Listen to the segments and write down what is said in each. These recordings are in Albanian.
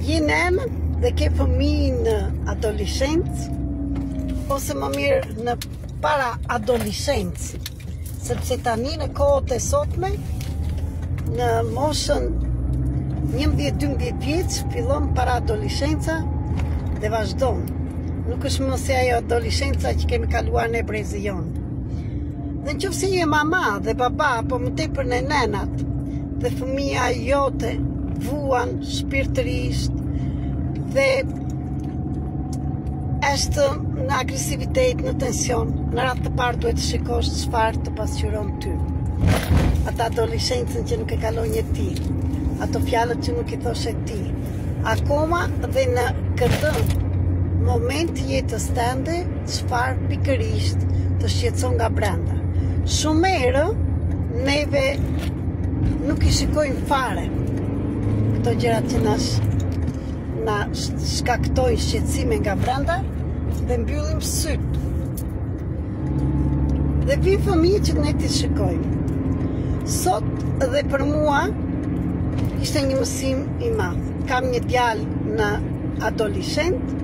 je nënë dhe ke fëmijë në adoleshencë, ose më mirë në para adoleshencë, sepse tani në kohët e sotme, në moshën 11-12 vjeç fillon para adoleshenca dhe vazhdon. Nuk është më se ajo adoleshenca që kemi kaluar në brezi jonë. Dhe në qoftë se je mama dhe baba, po më tepër në nenat, dhe fëmia jote vuan shpirtërisht dhe është në agresivitet, në tension, në ratë të parë duhet të shikosh çfarë të pasqyron ty. Ata adoleshencën që nuk e kalon një ti, ato fjalët që nuk i thoshe ti, akoma dhe në këtë moment jetës tënde, çfarë pikërisht të shqetëson nga brenda. Shumë herë neve nuk i shikojmë fare këto gjërat që na shkaktojnë shqetësime nga brenda dhe mbyllim syt. Dhe vi fëmijë që ne t'i shikojmë. Sot dhe për mua ishte një mësim i madh. Kam një djalë në adoleshent,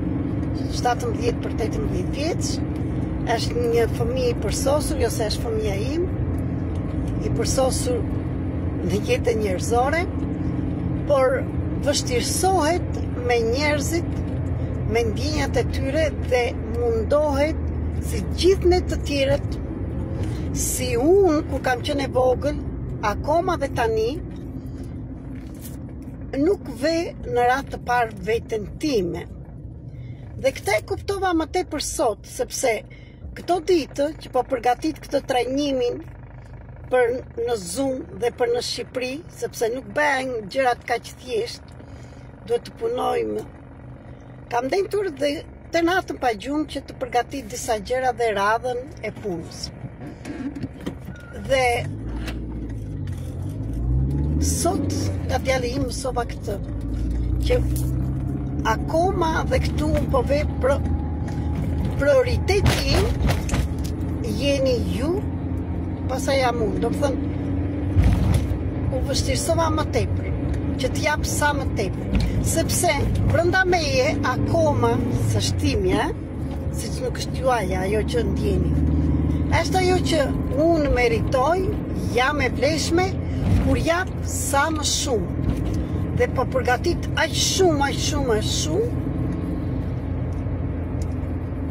17 për 18 vjeç, është një fëmijë i përsosur, jo se është fëmija im, i përsosur në jetën njerëzore, por vështirësohet me njerëzit, me ndjenjat e tyre dhe mundohet si gjithë ne të tjerët, si unë kur kam qenë e vogël, akoma dhe tani, nuk ve në ratë të parë veten time. Dhe këta e kuptova më tepër sot, sepse këto ditë që po përgatit këtë trajnimin për në Zoom dhe për në Shqipëri, sepse nuk bëhen gjërat kaq thjesht, duhet të punojmë. Kam dendur dhe të natën pa gjumë që të përgatit disa gjëra dhe radhën e punës. Dhe sot nga djali im mësova këtë, që akoma dhe këtu po ve prioriteti jeni ju, pastaj jam unë. Do të thënë, u vështirësova më tepër, që t'jap sa më tepër, sepse brenda meje akoma së shtimja, siç nuk është juaja ajo që ndjeni, është ajo që unë meritoj, jam e vlefshme kur jap sa më shumë. Dhe po përgatit aq shumë,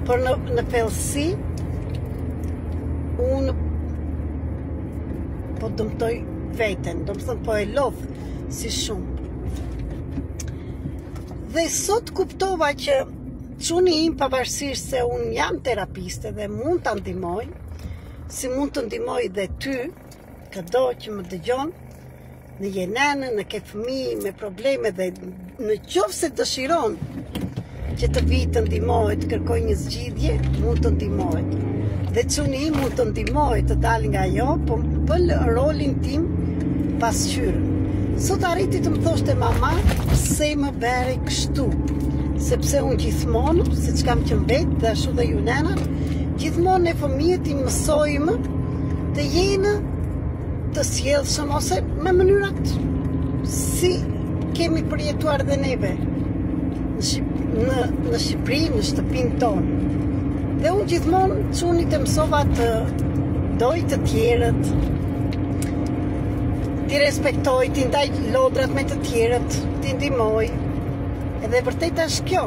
për në thellësi, unë po dëmtoj veten, do të thënë po e lodh si shumë. Dhe sot kuptova që çuni im, pavarësisht se unë jam terapiste dhe mund ta ndihmoj, si mund të ndihmoj dhe ty, këdo që më dëgjon, në jenënë, në ke fëmijë me probleme dhe në qoftë se dëshiron që të vi të ndihmohet, të kërkoj një zgjidhje, mund të ndihmohet. Dhe çuni im mund të ndihmohet të dalë nga ajo, po bëll rolin tim pasqyrën. Sot arriti të më thoshte mama, pse më bëre kështu? Sepse unë gjithmonë, siç kam qenë vetë dhe ashtu dhe ju nënat, gjithmonë ne fëmijët i mësojmë të jenë të sjellshëm ose me mënyrat si kemi përjetuar dhe neve në Shqipëri, në shtëpinë tonë. Dhe unë gjithmonë çunit të mësova të doj të tjerët, t'i respektoj, t'i ndaj lodrat me të tjerët, t'i ndihmoj. Edhe vërtet është kjo.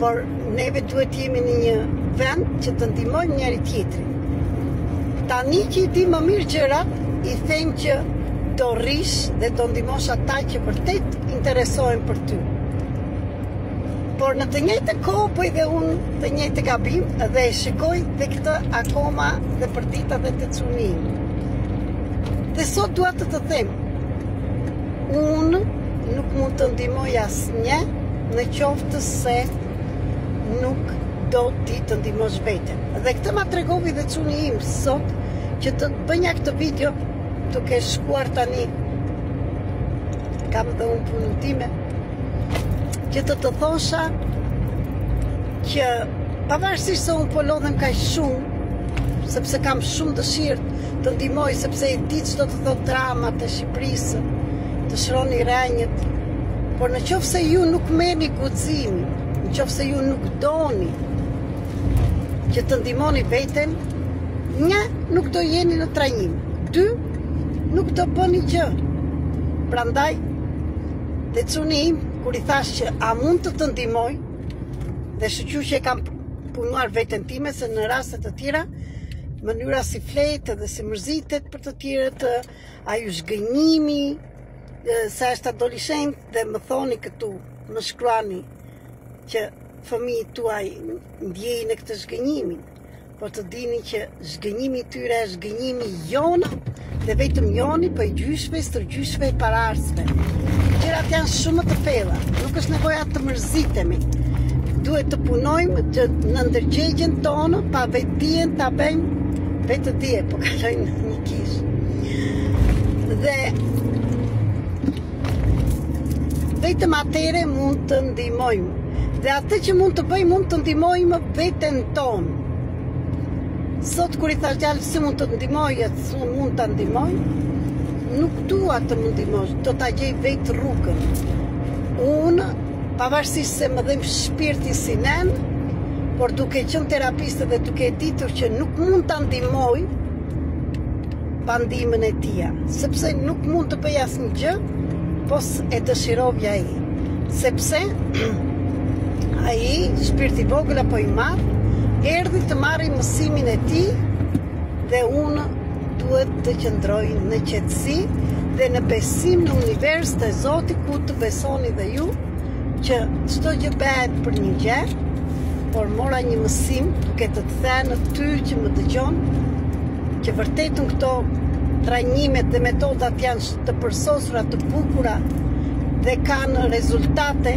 Por neve duhet jemi në një vend që të ndihmojmë njëri tjetrin. Tani që i di më mirë gjërat, i them që do rish dhe do ndihmosh ata që vërtet interesohen për ty. Por në të njëjtën kohë po edhe unë të njëjtë gabim dhe e shikoj dhe këtë akoma dhe për ditët dhe të çunim. Dhe sot dua të them, unë nuk mund të ndihmoj asnjë në qoftë se nuk do ti të ndihmosh veten. Dhe këtë ma tregovi dhe çuni im sot që të bënja këtë video duke shkuar tani. Kam dhe unë punën time, që të thosha që pavarësisht se unë po lodhem kaq shumë, sepse kam shumë dëshirë të ndihmoj, sepse i di çdo të thot dramat e Shqipërisë, të shroni rrenjët, Por në qoftë se ju nuk merrni guximin, në qoftë se ju nuk doni që të ndihmoni veten, një, nuk do jeni në trajnim. 2, nuk do bëni gjë. Prandaj, dhe cuni im, kur i thash që a mund të ndihmoj, dhe shqyr që e kam punuar veten time, se në raste të tjera, mënyra si fletë dhe si mërzitet për të tjerët, aju zgënjimi, sa është adoleshent dhe më thoni këtu, më shkruani që fëmijët tuaj ndjejnë në këtë zgënjimin, por të dini që zgënjimi tyre është zgënjimi jona dhe vetëm joni për gjyshve, stërgjyshve e pararsve. Gjërat janë shumë të thella, nuk është nevoja të mërzitemi. Duhet të punojmë që në ndërgjegjen tonë, pa vetdien ta bëjmë vetë dje, po kalojnë një kish. Dhe vetëm atere mund të ndihmojmë. Dhe atë që mund të bëjmë, mund të ndihmojmë veten tonë. Sot kur i thash djalës si mund të ndihmoj, si mund të ndihmoj, nuk dua të më ndihmosh, do ta gjej vetë rrugën. Unë, pavarësisht se më dhem shpirti si nen, por duke qenë terapiste dhe duke ditur që nuk mund ta ndihmoj pa ndihmën e tia, sepse nuk mund të bëj asnjë gjë, pos e dëshirovja ai. Sepse ai, shpirti vogël apo i madh, erdhi të marrë mësimin e tij dhe unë duhet të qëndroj në qetësi dhe në besim në univers të Zotit, ku të besoni dhe ju që çdo gjë bëhet për një gjë, por mora një mësim duke të thënë ty që më dëgjon që vërtetën këto trajnimet dhe metodat janë të përsosura, të bukura dhe kanë rezultate,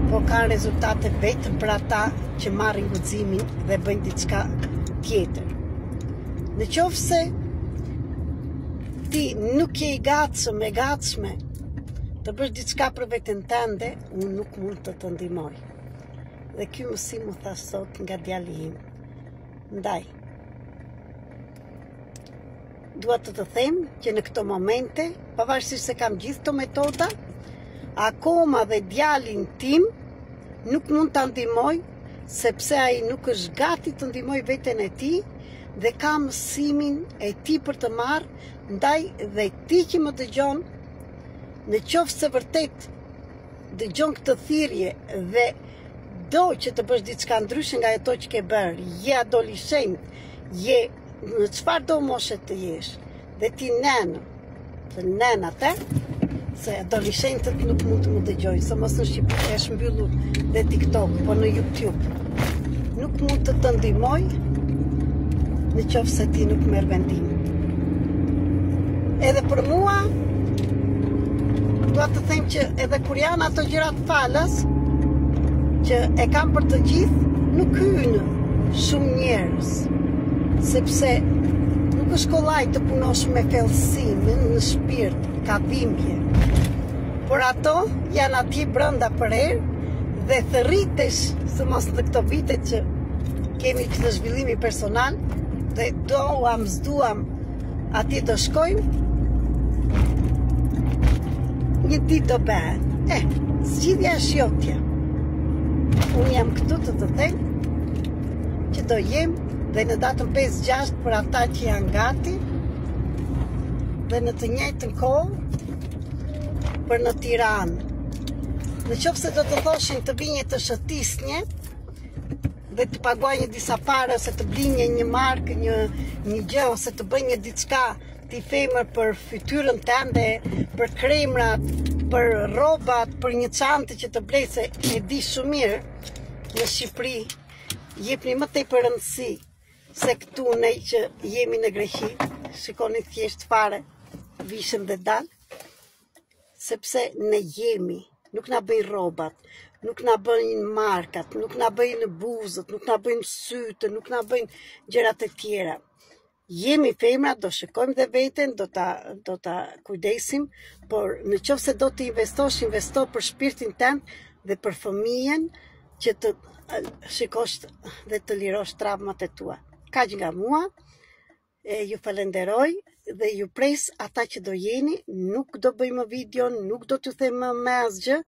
por kanë rezultate vetëm për ata që marrin guximin dhe bëjnë diçka tjetër. Në qoftë se ti nuk je i gatshëm e gatshme të bësh diçka për veten tënde, unë nuk mund të të ndihmoj. Dhe ky mësim u tha sot nga djali im. Ndaj, dua të të them që në këto momente, pavarësisht se kam gjithë këto metoda, akoma dhe djalin tim nuk mund ta ndihmoj, sepse ai nuk është gati të ndihmoj veten e tij dhe ka mësimin e tij për të marrë, ndaj dhe ti që më dëgjon, në qoftë se vërtet dëgjon këtë thirrje dhe do që të bësh diçka ndryshe nga ato që ke bërë, je adoleshent, je në çfarë do moshe të jesh, dhe ti nenë, të nenat, se adoleshentët nuk mund të më dëgjojnë, se mos në Shqipëri është mbyllur dhe TikTok, po në YouTube. Nuk mund të të ndihmoj në qoftë se ti nuk merr vendim. Edhe për mua, dua të them që edhe kur janë ato gjërat falës, që e kam për të gjithë, nuk hynë shumë njerëz, sepse nuk është kollaj të punosh me thellësi, në shpirt, ka dhimbje. Por ato janë atje brenda për herë dhe thërritesh, së mos në këto vite që kemi këtë zhvillimi personal dhe zduam atje të shkojmë, një ditë do bëhet. Zgjidhja është jotja. Unë jam këtu të them që do jem dhe në datën 5-6 për ata që janë gati dhe në të njëjtën kohë për në Tiranë. Në qoftë se do të thoshin të vinje të shëtisnje dhe të paguajnë disa parë, ose të blinje një markë, një gjë, ose të bëjnë diçka t'i femër për fytyrën tënde, për kremrat, për rrobat, për një çantë që të blej, se e di shumë mirë në Shqipëri jepni më tepër rëndësi se këtu ne që jemi në Greqi, shikoni thjesht fare vishën dhe dal, sepse ne jemi, nuk na bëjnë rrobat, nuk na bëjnë markat, nuk na bëjnë buzët, nuk na bëjnë sytë, nuk na bëjnë gjërat e tjera. Jemi femra, do shikojmë dhe veten, do ta kujdesim, por në qoftë se do të investo për shpirtin tënd dhe për fëmijën, që të shikosh dhe të lirosh traumat e tua. Kaq nga mua, ju falenderoj dhe ju pres ata që do jeni, nuk do bëjmë video, nuk do t'ju them më asgjë,